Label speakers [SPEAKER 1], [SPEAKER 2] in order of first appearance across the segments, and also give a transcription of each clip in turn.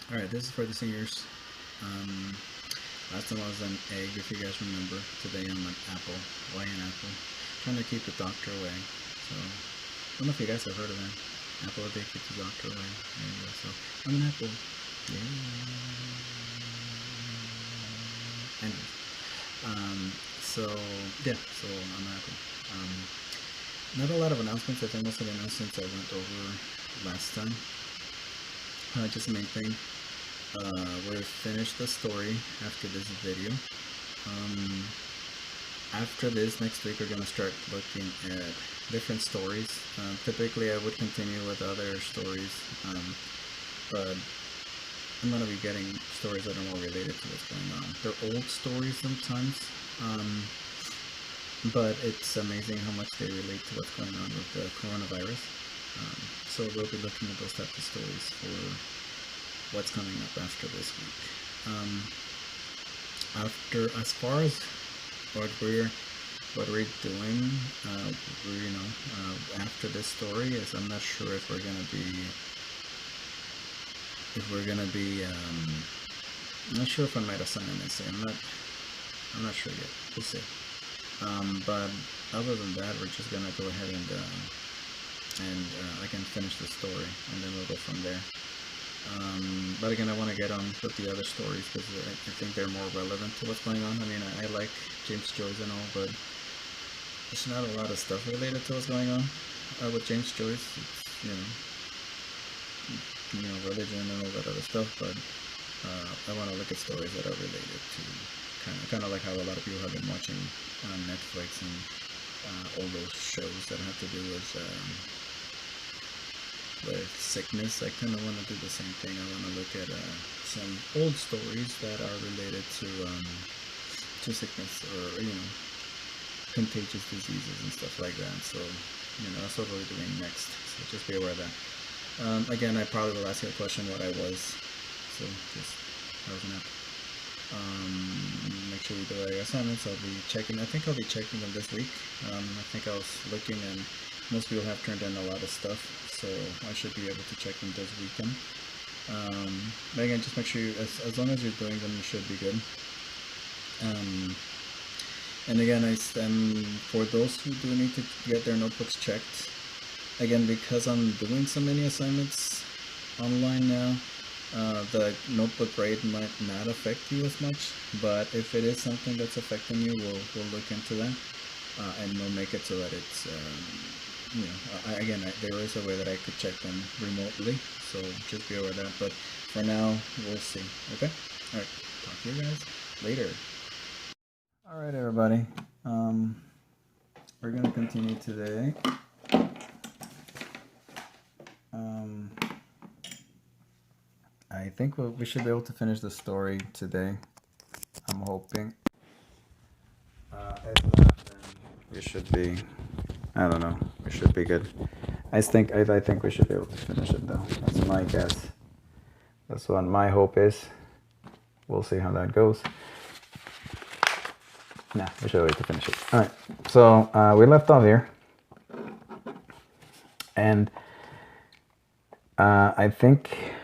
[SPEAKER 1] Alright, this is for the seniors. Um, Last time I was an egg, if you guys remember. Today I'm an apple. Why an apple? Trying to keep the doctor away. So, I don't know if you guys have heard of that. Apple a day keeps the doctor away. There you go. So, I'm an apple. Yeah. Anyways. So, yeah, so I'm an apple. Um, Not a lot of announcements. I think most of the announcements I went over last time. Just the main thing. We'll finish the story after this video. Um, After this, next week we're gonna start looking at different stories. Typically, I would continue with other stories, but I'm gonna be getting stories that are more related to what's going on. They're old stories sometimes, um, but it's amazing how much they relate to what's going on with the coronavirus. So we'll be looking at those types of stories for what's coming up after this week. Um, as far as what we're doing, after this story is I'm not sure if we're gonna be I'm not sure if I might assign an essay. I'm not sure yet. We'll see. But other than that, we're just gonna go ahead and I can finish the story and then we'll go from there. But again, I want to get on with the other stories because I think they're more relevant to what's going on. I mean, I like James Joyce and all, but there's not a lot of stuff related to what's going on with James Joyce. It's religion and all that other stuff. But I want to look at stories that are related to kind of like how a lot of people have been watching on Netflix and all those shows that have to do with sickness. I kind of want to do the same thing. I want to look at some old stories that are related to sickness or contagious diseases and stuff like that. So that's what we're doing next. So just be aware of that. Again, I probably will ask you a question what I was. So just frozen up. Make sure we do our assignments. I think I'll be checking them this week. I think I was looking and most people have turned in a lot of stuff, so I should be able to check them this weekend. But again, just make sure as long as you're doing them, you should be good. And again, for those who do need to get their notebooks checked, again, because I'm doing so many assignments online now, the notebook grade might not affect you as much, but if it is something that's affecting you, we'll look into that, and we'll make it so that it's there is a way that I could check them remotely, so just be aware of that. But for now, we'll see. Okay. All right. Talk to you guys later. All right, everybody. We're gonna continue today. I think we should be able to finish the story today. I'm hoping. If not, then we should be. I don't know. We should be good. I think we should be able to finish it though. That's my guess. That's what my hope is. We'll see how that goes. Nah, we should wait to finish it. All right. So we left off here, and I think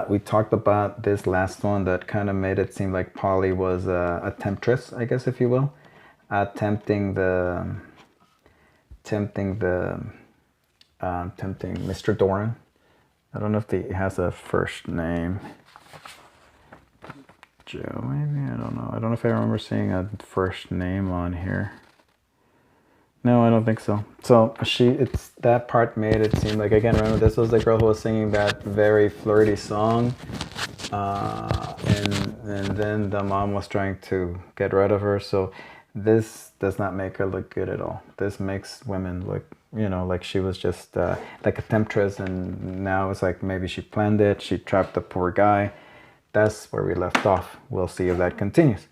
[SPEAKER 1] we talked about this last one that kind of made it seem like Polly was a temptress, I guess, if you will, tempting Mr. Doran. I don't know if he has a first name. Joe, maybe? I don't know. I don't know if I remember seeing a first name on here. No, I don't think so. So that part made it seem like, again, remember this was the girl who was singing that very flirty song, and then the mom was trying to get rid of her. So this does not make her look good at all. This makes women look, like she was just like a temptress, and now it's like maybe she planned it. She trapped the poor guy. That's where we left off. We'll see if that continues.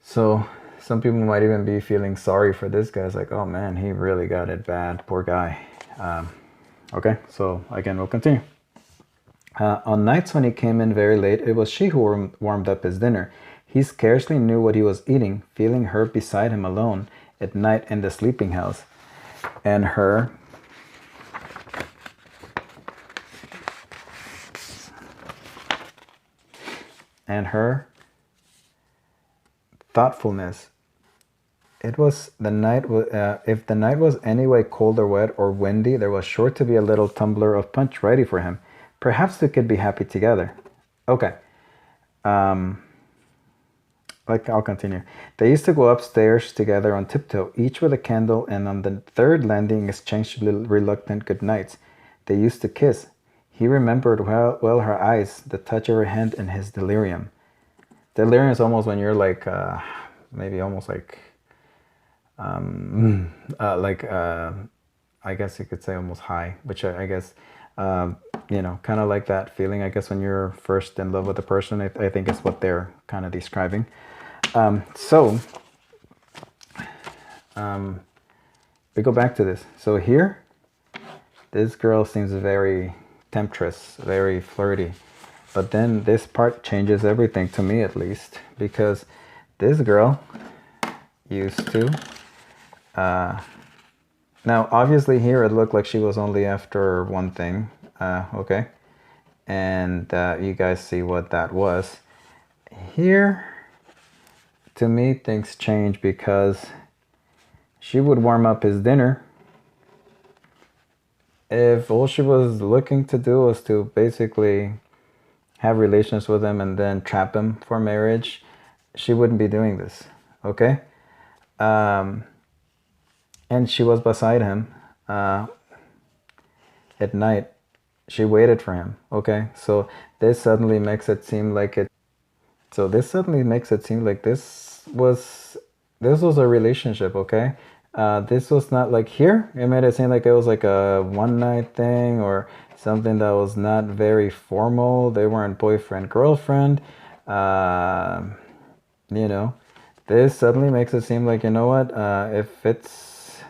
[SPEAKER 1] So some people might even be feeling sorry for this guy. It's like, oh man, he really got it bad. Poor guy. Okay, so again, we'll continue. On nights when he came in very late, it was she who warmed up his dinner. He scarcely knew what he was eating, feeling her beside him alone at night in the sleeping house. And her and her thoughtfulness. It was the night. If the night was anyway cold or wet or windy, there was sure to be a little tumbler of punch ready for him. Perhaps they could be happy together. Okay. Um, I'll continue. They used to go upstairs together on tiptoe, each with a candle, and on the third landing exchanged reluctant good nights. They used to kiss. He remembered well her eyes, the touch of her hand, and his delirium. Delirium is almost when you're like, maybe almost like I guess you could say almost high, which I guess, kind of like that feeling, I guess, when you're first in love with a person. I think is what they're kind of describing. So we go back to this. So here, this girl seems very temptress, very flirty. But then this part changes everything, to me at least, because this girl used to... now, obviously here it looked like she was only after one thing, okay? And you guys see what that was. Here, to me, things change because she would warm up his dinner. If all she was looking to do was to basically have relations with him and then trap him for marriage, she wouldn't be doing this, okay? And she was beside him at night. She waited for him, okay? So this suddenly makes it seem like this was a relationship, okay? This was not like here. It made it seem like it was like a one night thing or something that was not very formal. They weren't boyfriend, girlfriend. This suddenly makes it seem like, you know what, if it's,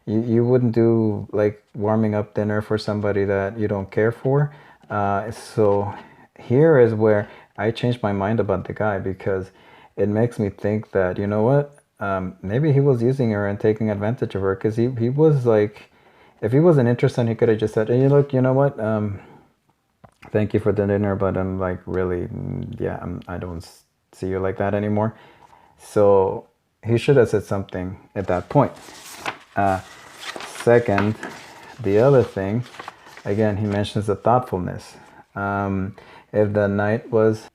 [SPEAKER 1] you wouldn't do like warming up dinner for somebody that you don't care for. So here is where I changed my mind about the guy, because it makes me think that, you know what, maybe he was using her and taking advantage of her, because he was like, if he wasn't interested, he could have just said, hey, look, you know what, thank you for the dinner, but I'm like, really, yeah, I don't see you like that anymore. So he should have said something at that point. Second, the other thing, again, he mentions the thoughtfulness. If the night was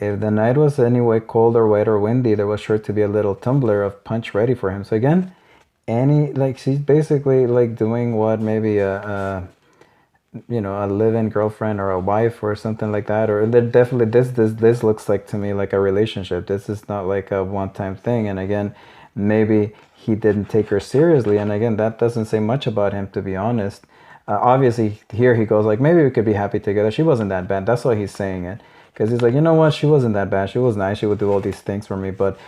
[SPEAKER 1] anyway cold or wet or windy, there was sure to be a little tumbler of punch ready for him. So again, she's basically like doing what maybe a live-in girlfriend or a wife or something like that. Or definitely this looks like to me like a relationship. This is not like a one-time thing. And again, maybe he didn't take her seriously. And again, that doesn't say much about him, to be honest. Obviously, here he goes like, maybe we could be happy together. She wasn't that bad. That's why he's saying it. Because he's like, you know what? She wasn't that bad. She was nice. She would do all these things for me. But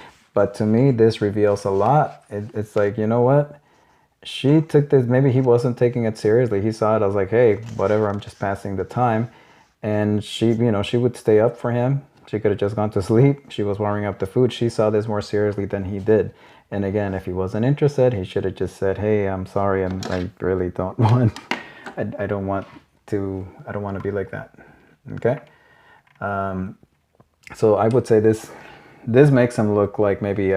[SPEAKER 1] to me, this reveals a lot. It's like, you know what? She took this, maybe he wasn't taking it seriously. He saw it as like, hey, whatever, I'm just passing the time. And she would stay up for him. She could have just gone to sleep. She was warming up the food. She saw this more seriously than he did. And again, if he wasn't interested, he should have just said, hey, I'm sorry, I really don't want, I don't want to be like that. Okay? So I would say this makes him look like maybe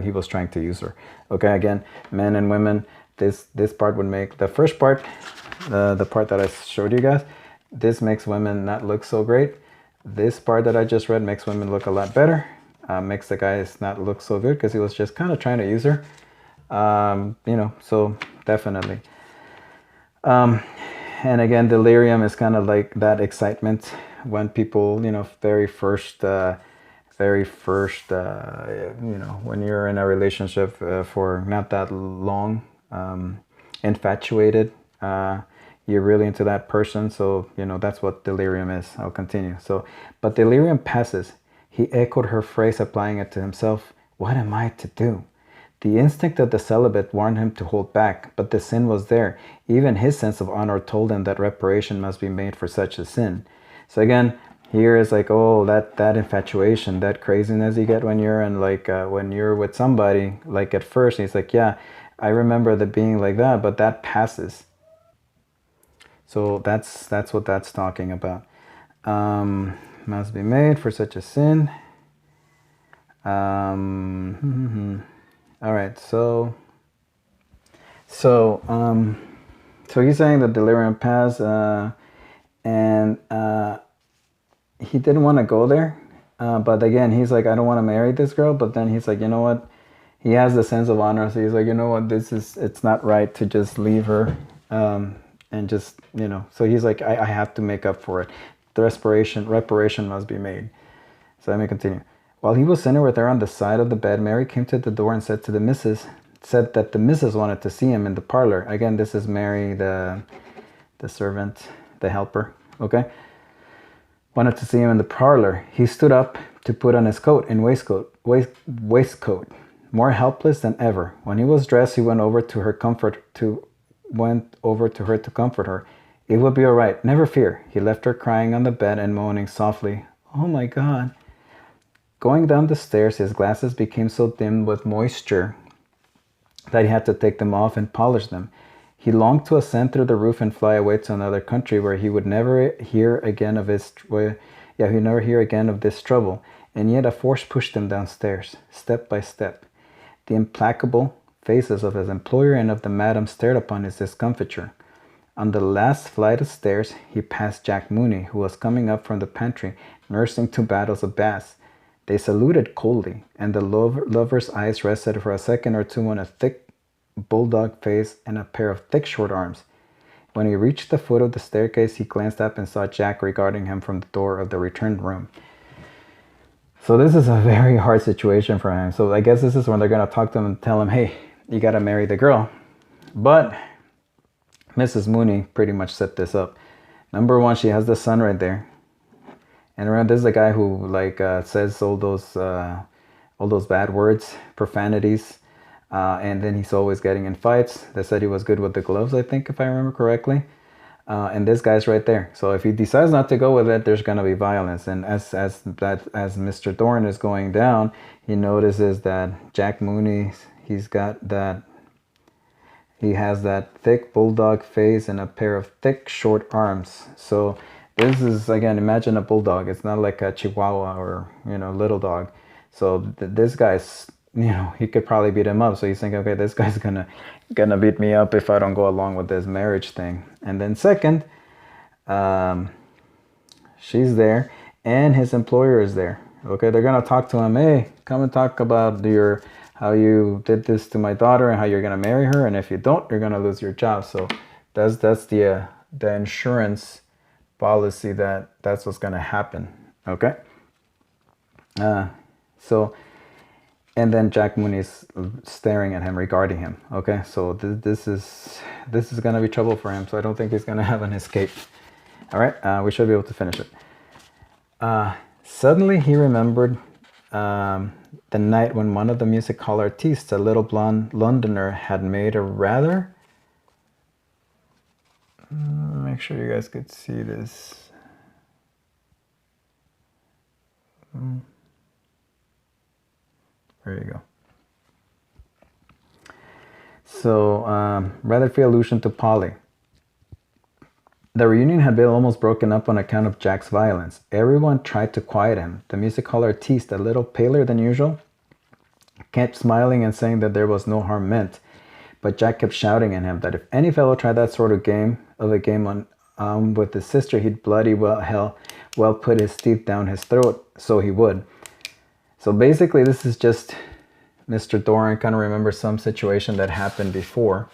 [SPEAKER 1] he was trying to use her. Okay, again, men and women, this part would make, the first part, the part that I showed you guys, this makes women not look so great. This part that I just read makes women look a lot better. Makes the guys not look so good because he was just kind of trying to use her. So definitely. And again, delirium is kind of like that excitement when people, very first, when you're in a relationship for not that long, infatuated, you're really into that person. So, that's what delirium is. I'll continue. So, but delirium passes. He echoed her phrase, applying it to himself. What am I to do? The instinct of the celibate warned him to hold back, but the sin was there. Even his sense of honor told him that reparation must be made for such a sin. So again, here is like, oh, that infatuation, that craziness you get when you're in when you're with somebody, like at first, he's like, yeah, I remember the being like that, but that passes. So that's what that's talking about. must be made for such a sin. All right, so he's saying the delirium passed, and he didn't want to go there, but again, he's like, I don't want to marry this girl. But then he's like, you know what? He has the sense of honor, so he's like, you know what? It's not right to just leave her, and just, you know. So he's like, I have to make up for it. The reparation must be made. So let me continue. While he was sitting with her on the side of the bed, Mary came to the door and said that the missus wanted to see him in the parlor. Again, this is Mary, the servant, the helper, okay? Wanted to see him in the parlor. He stood up to put on his coat and waistcoat, more helpless than ever. When he was dressed, he went over to her to comfort her. It would be all right, never fear. He left her crying on the bed and moaning softly, "Oh my God." Going down the stairs, his glasses became so dim with moisture that he had to take them off and polish them. He longed to ascend through the roof and fly away to another country where he would never hear again of this trouble. And yet a force pushed him downstairs, step by step. The implacable faces of his employer and of the madam stared upon his discomfiture. On the last flight of stairs, he passed Jack Mooney, who was coming up from the pantry, nursing 2 bottles of Bass. They saluted coldly, and the lover's eyes rested for a second or two on a thick bulldog face and a pair of thick short arms. When he reached the foot of the staircase, he glanced up and saw Jack regarding him from the door of the returned room. So this is a very hard situation for him. So I guess this is when they're going to talk to him and tell him, hey, you got to marry the girl. But Mrs. Mooney pretty much set this up. Number one, she has the son right there. And remember, this is the guy who says all those bad words, profanities, and then he's always getting in fights. They said he was good with the gloves, I think, if I remember correctly. And this guy's right there. So if he decides not to go with it, there's gonna be violence. And as Mr. Thorne is going down, he notices that Jack Mooney, he has that thick bulldog face and a pair of thick short arms. So this is, again, imagine a bulldog. It's not like a Chihuahua or, little dog. So this guy's, he could probably beat him up. So he's thinking, okay, this guy's gonna beat me up if I don't go along with this marriage thing. And then second, she's there and his employer is there. Okay, they're gonna talk to him. Hey, come and talk about how you did this to my daughter and how you're gonna marry her. And if you don't, you're gonna lose your job. So that's the insurance policy that's what's gonna happen. Okay. And then Jack Mooney's staring at him, regarding him. Okay, so this is gonna be trouble for him. So I don't think he's gonna have an escape. All right, we should be able to finish it. Suddenly he remembered the night when one of the music hall artistes, a little blonde Londoner, had made a rather. Make sure you guys could see this. There you go. So, rather free allusion to Polly. The reunion had been almost broken up on account of Jack's violence. Everyone tried to quiet him. The music hall artiste, a little paler than usual, kept smiling and saying that there was no harm meant. But Jack kept shouting at him that if any fellow tried that sort of game on with his sister, he'd bloody well put his teeth down his throat, so he would. So basically, this is just Mr. Thorne kind of remembers some situation that happened before.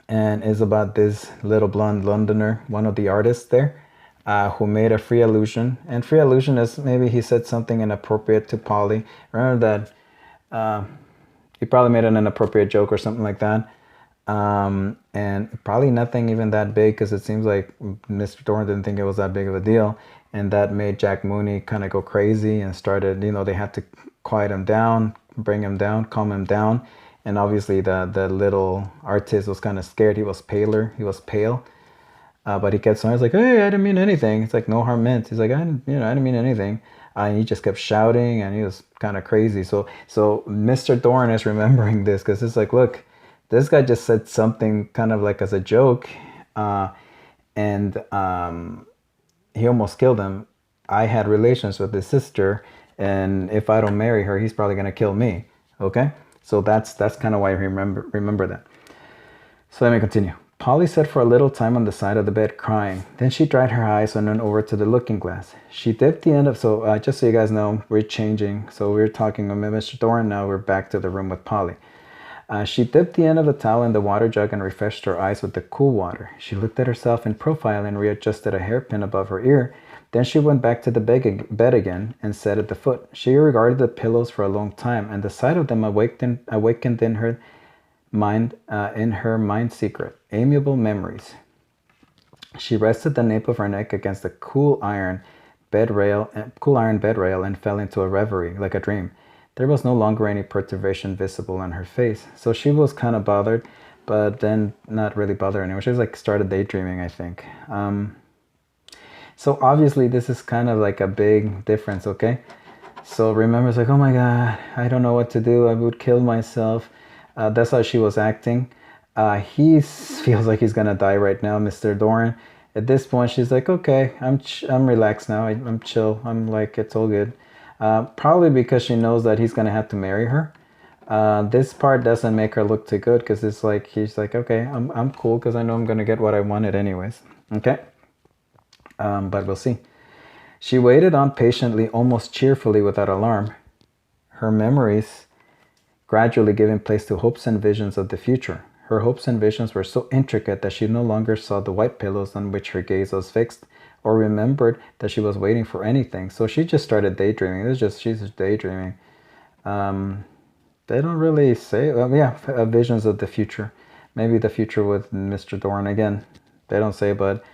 [SPEAKER 1] And is about this little blonde Londoner, one of the artists there, who made a free allusion. And free allusion is maybe he said something inappropriate to Polly. Remember that he probably made an inappropriate joke or something like that. And probably nothing even that big, because it seems like Mr. Thorne didn't think it was that big of a deal. And that made Jack Mooney kind of go crazy and started, they had to quiet him down, bring him down, calm him down. And obviously the little artist was kind of scared. He was pale. But he kept saying, like, hey, I didn't mean anything. It's like, no harm meant. He's like, I didn't mean anything. And he just kept shouting and he was kind of crazy. So Mr. Thorne is remembering this, because it's like, look, this guy just said something kind of like as a joke. he almost killed him. I had relations with his sister, and if I don't marry her, he's probably gonna kill me. Okay, so that's kind of why I remember that. So let me continue. Polly sat for a little time on the side of the bed crying. Then she dried her eyes and went over to the looking glass. She dipped the end of, just so you guys know, we're changing. So we're talking about Mr. Doran, now we're back to the room with Polly. She dipped the end of the towel in the water jug and refreshed her eyes with the cool water. She looked at herself in profile and readjusted a hairpin above her ear. Then she went back to the bed again and sat at the foot. She regarded the pillows for a long time, and the sight of them awakened in her mind secret, amiable memories. She rested the nape of her neck against the cool iron bed rail and fell into a reverie, like a dream. There was no longer any perturbation visible on her face, so she was kind of bothered, but then not really bothered anymore. She was like started daydreaming, I think. So obviously this is kind of like a big difference, okay? So remember, it's like, oh my God, I don't know what to do. I would kill myself. That's how she was acting. He feels like he's gonna die right now, Mr. Doran. At this point, she's like, okay, I'm relaxed now. I'm chill. I'm like, it's all good. Probably because she knows that he's gonna have to marry her. This part doesn't make her look too good because it's like he's like, okay, I'm cool because I know I'm gonna get what I wanted anyways. Okay, but we'll see. She waited on patiently, almost cheerfully, without alarm. Her memories gradually giving place to hopes and visions of the future. Her hopes and visions were so intricate that she no longer saw the white pillows on which her gaze was fixed, or remembered that she was waiting for anything. So she just started daydreaming. She's just daydreaming. They don't really say, visions of the future. Maybe the future with Mr. Doran again. They don't say, but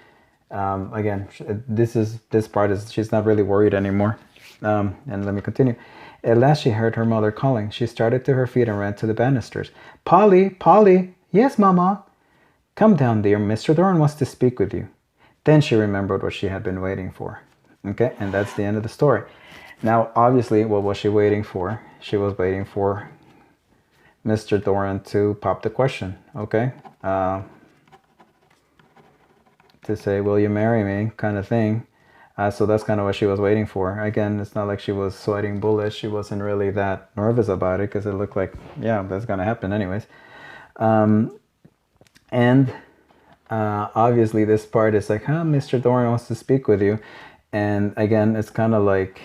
[SPEAKER 1] again, this part is she's not really worried anymore. And let me continue. At last she heard her mother calling. She started to her feet and ran to the banisters. Polly, Polly. Yes, Mama. Come down, dear. Mr. Doran wants to speak with you. Then she remembered what she had been waiting for. Okay, and that's the end of the story. Now, obviously, what was she waiting for? She was waiting for Mr. Doran to pop the question, okay? To say, will you marry me, kind of thing. So that's kind of what she was waiting for. Again, it's not like she was sweating bullets. She wasn't really that nervous about it because it looked like, yeah, that's going to happen anyways. Obviously this part is like, Mr. Doran wants to speak with you. And again, it's kind of like,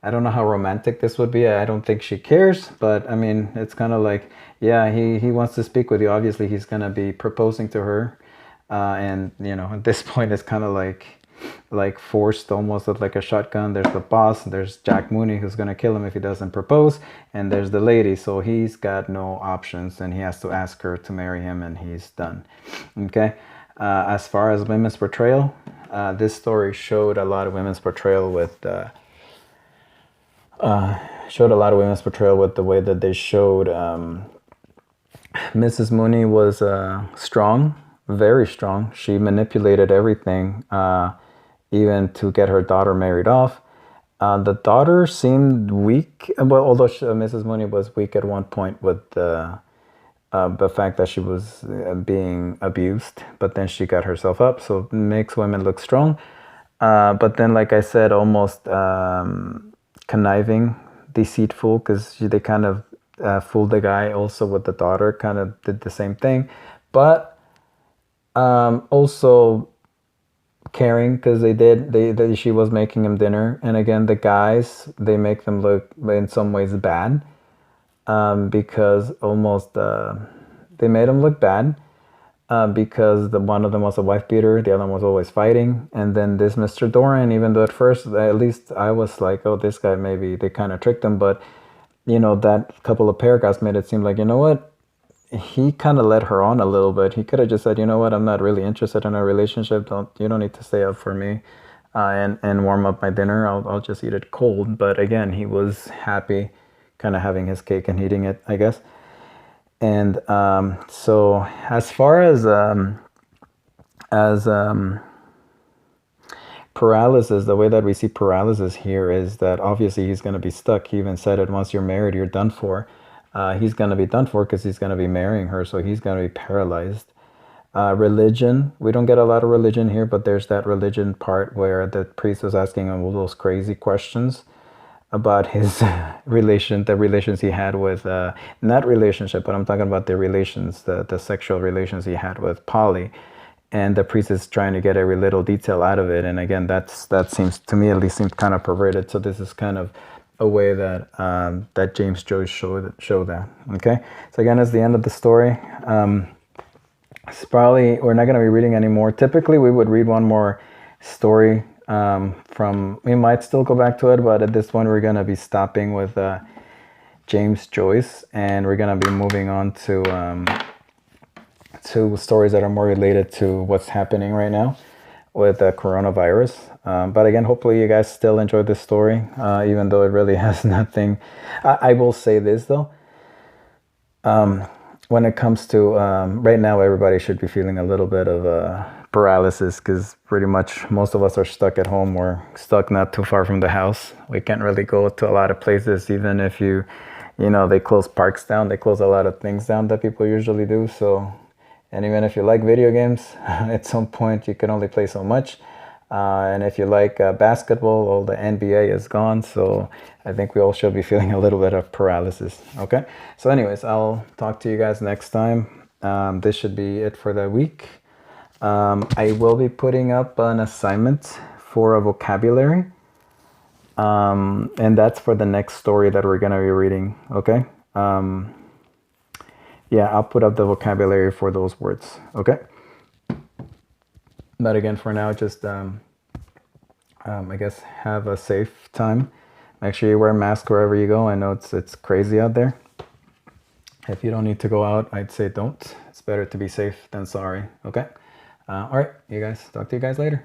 [SPEAKER 1] I don't know how romantic this would be. I don't think she cares, but I mean, it's kind of like, yeah, he wants to speak with you. Obviously he's going to be proposing to her. And you know, at this point it's kind of like forced, almost with like a shotgun. There's the boss, there's Jack Mooney who's gonna kill him if he doesn't propose, and there's the lady, so he's got no options and he has to ask her to marry him and he's done. Okay. As far as women's portrayal, this story showed a lot of women's portrayal with the way that they showed Mrs. Mooney was strong, very strong. She manipulated everything, even to get her daughter married off. The daughter seemed weak, well, although Mrs. Mooney was weak at one point with the fact that she was being abused, but then she got herself up, so it makes women look strong. But then, like I said, almost conniving, deceitful, because they kind of fooled the guy also with the daughter, kind of did the same thing. But also caring, because she was making him dinner. And again, the guys, they make them look in some ways bad, because almost they made him look bad, because one of them was a wife beater, the other one was always fighting. And then this Mr. Doran, even though at first, at least I was like, oh, this guy, maybe they kind of tricked him, but you know, that couple of paragraphs made it seem like, you know what, he kind of led her on a little bit. He could have just said, you know what, I'm not really interested in a relationship. You don't need to stay up for me and warm up my dinner. I'll just eat it cold. But again, he was happy kind of having his cake and eating it, I guess. And so as far as paralysis, the way that we see paralysis here is that obviously he's going to be stuck. He even said it, once you're married, you're done for. He's going to be done for because he's going to be marrying her, so he's going to be paralyzed. Religion, we don't get a lot of religion here, but there's that religion part where the priest was asking him all those crazy questions about his the relations he had with, not relationship, but I'm talking about the relations, the sexual relations he had with Polly. And the priest is trying to get every little detail out of it. And again, that seems, to me at least, seems kind of perverted. So this is kind of a way that that James Joyce showed that. Okay, so again, it's the end of the story. It's probably, we're not going to be reading anymore. Typically, we would read one more story from, we might still go back to it, but at this point, we're going to be stopping with James Joyce, and we're going to be moving on to stories that are more related to what's happening right now with the coronavirus. But again, hopefully you guys still enjoyed this story, even though it really has nothing. I will say this though. When it comes to right now, everybody should be feeling a little bit of paralysis, because pretty much most of us are stuck at home. We're stuck not too far from the house. We can't really go to a lot of places, even if you know, they close parks down. They close a lot of things down that people usually do. So, and even if you like video games, at some point you can only play so much. And if you like basketball, well, the NBA is gone. So I think we all should be feeling a little bit of paralysis. Okay. So anyways, I'll talk to you guys next time. This should be it for the week. I will be putting up an assignment for a vocabulary. And that's for the next story that we're going to be reading. Okay. Yeah, I'll put up the vocabulary for those words. Okay. But again, for now, just I guess have a safe time. Make sure you wear a mask wherever you go. I know it's crazy out there. If you don't need to go out, I'd say don't. It's better to be safe than sorry. Okay. All right, you guys. Talk to you guys later.